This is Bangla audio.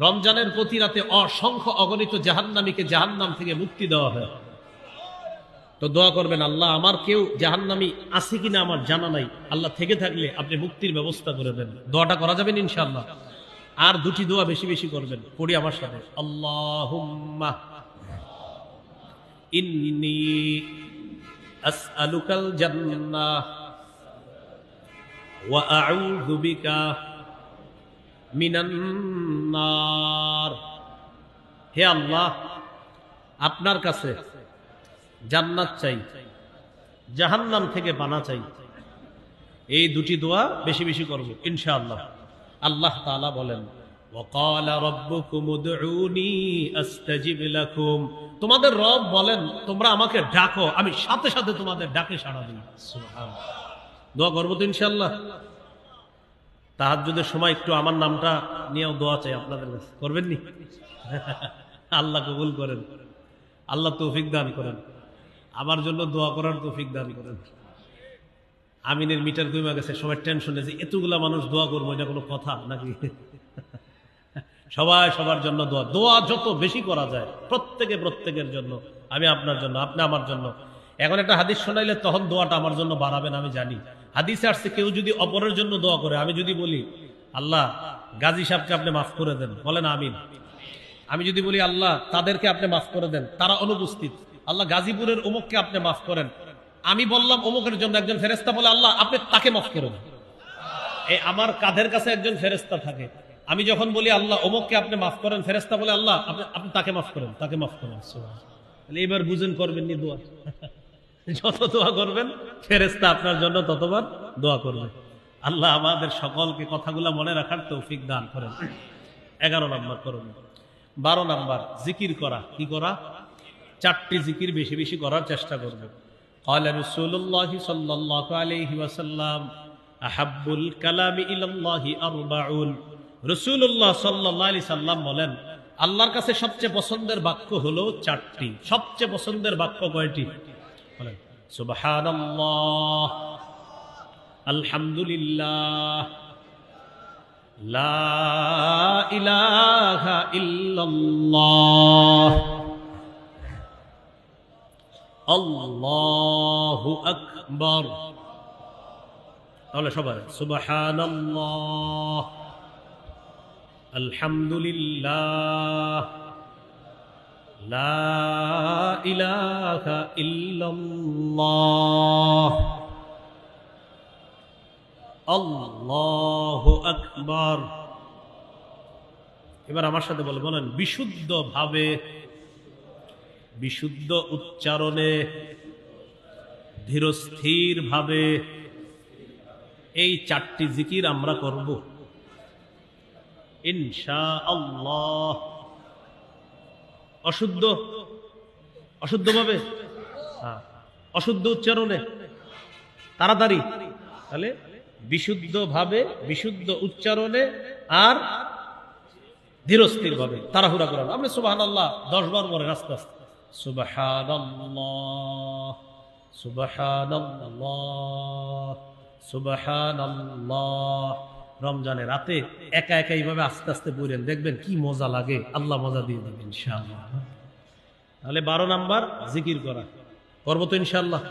রমজানের প্রতি রাতে অসংখ্য অগণিত জাহান্নামীকে জাহান্নাম থেকে মুক্তি দেওয়া হয়। তো দোয়া করবেন, আল্লাহ আমার কেউ জাহান্নামী আছে কিনা আমার জানা নাই, আল্লাহ থেকে থাকলে আপনি মুক্তির ব্যবস্থা করে দেন। দোয়াটা করা যাবেন ইনশাআল্লাহ। আর দুটি দোয়া বেশি বেশি করবেন, পড়ি আমার সাথে। আল্লাহুম্মা ইন্নী আসআলুকাল জান্নাহ ওয়া আউযু বিকা মিনান নার। হে আল্লাহ, আপনার কাছে জান্নাত চাই, জাহান্নাম থেকে পানা চাই। এই দুটি দোয়া বেশি বেশি করব ইনশাআল্লাহ। আল্লাহ তাআলা বলেন, ওয়াকালা রাব্বুকুম উদউনি আস্তাজিব লাকুম। তোমাদের রব বলেন, তোমরা আমাকে ডাকো, আমি সাথে সাথে তোমাদের ডাকে সাড়া দিই। সুবহানাল্লাহ। দোয়া করব তো ইনশাআল্লাহ। তাহাজ্জুদের সময় একটু আমার নামটা নিয়েও দোয়া চাই আপনাদের কাছে, করবেন নি? আল্লাহ কবুল করেন, আল্লাহ তৌফিক দান করেন, আমার জন্য দোয়া করার তৌফিক দান করেন। আমিনের মিটার কমে গেছে, সবাই টেনশনে যে এতগুলা মানুষ দোয়া করবো, এটা কোনো কথা নাকি? সবাই সবার জন্য দোয়া, দোয়া যত বেশি করা যায় প্রত্যেকে প্রত্যেকের জন্য, আমি আপনার জন্য, আপনি আমার জন্য। এখন একটা হাদিস শোনাইলে তখন দোয়াটা আমার জন্য বাড়াবেন, আমি জানি। হাদিসে আসছে কেউ যদি অপরের জন্য দোয়া করে, আমি যদি বলি আল্লাহ গাজী সাহেবকে আপনি মাফ করে দেন, বলেন আমিন। আমি যদি বলি আল্লাহ তাদেরকে আপনি মাফ করে দেন, তারা অনুপস্থিত, আল্লাহ গাজীপুরের অমুককে আপনি মাফ করেন, আমি বললাম অমুকের জন্য, একজন ফেরেশতা বলে আল্লাহ আপনি তাকে মাফ করেন। এই আমার কাঁধের কাছে একজন ফেরেশতা থাকে, আমি যখন বলি আল্লাহ অমুককে আপনি মাফ করেন, ফেরেশতা বলে আল্লাহ আপনি তাকে মাফ করেন, তাকে মাফ করেন। এবার বুঝেন করবেন নি দোয়া। যত দোয়া করবেন ফেরেশতা আপনার জন্য ততবার দোয়া করবে। আল্লাহ আমাদের সকলকে কথাগুলা মনে রাখার তৌফিক দান করেন। 11 নম্বর করুন। 12 নম্বর জিকির করা। কি করা? 4টি জিকির বেশি বেশি করার চেষ্টা করবে। قال رسول الله صلى الله عليه وسلم احب الكلام الى الله 40। রাসূলুল্লাহ সাল্লাল্লাহু আলাইহি সাল্লাম বলেন, আল্লাহর কাছে সবচেয়ে পছন্দের বাক্য হলো 4টি। সবচেয়ে পছন্দের বাক্য কয়টি? বলেন। সুবহানাল্লাহ, আলহামদুলিল্লাহ, লা ইলাহা ইল্লাল্লাহ, আল্লাহু আকবার। তাহলে সবাই সুবহানাল্লাহ, আলহামদুলিল্লাহ, লা ইলাহা ইল্লাল্লাহ, আল্লাহু আকবার। এবার আমার সাথে বলেন, বিশুদ্ধ ভাবে, বিশুদ্ধ উচ্চারণে, ধীরস্থির ভাবে এই 4টি জিকির আমরা করব ইনশাআল্লাহ। অশুদ্ধ অশুদ্ধ ভাবে, অশুদ্ধ উচ্চারণে, তাড়াতাড়ি, তাহলে বিশুদ্ধ ভাবে, বিশুদ্ধ উচ্চারণে আর ধীরস্থির ভাবে, তাড়াহুড়া করা। আপনি সুবহানাল্লাহ 10 বার পরে আস্তে আস্তে, সুবহানাল্লাহ, সুবহানাল্লাহ, সুবহানাল্লাহ। রমজানের রাতে একা একা এইভাবে আস্তে আস্তে পড়েন, দেখবেন কি মজা লাগে, আল্লাহ মজা দিয়ে দেবেন ইনশাআল্লাহ। তাহলে 12 নাম্বার জিকির করা, করবো তো ইনশাআল্লাহ।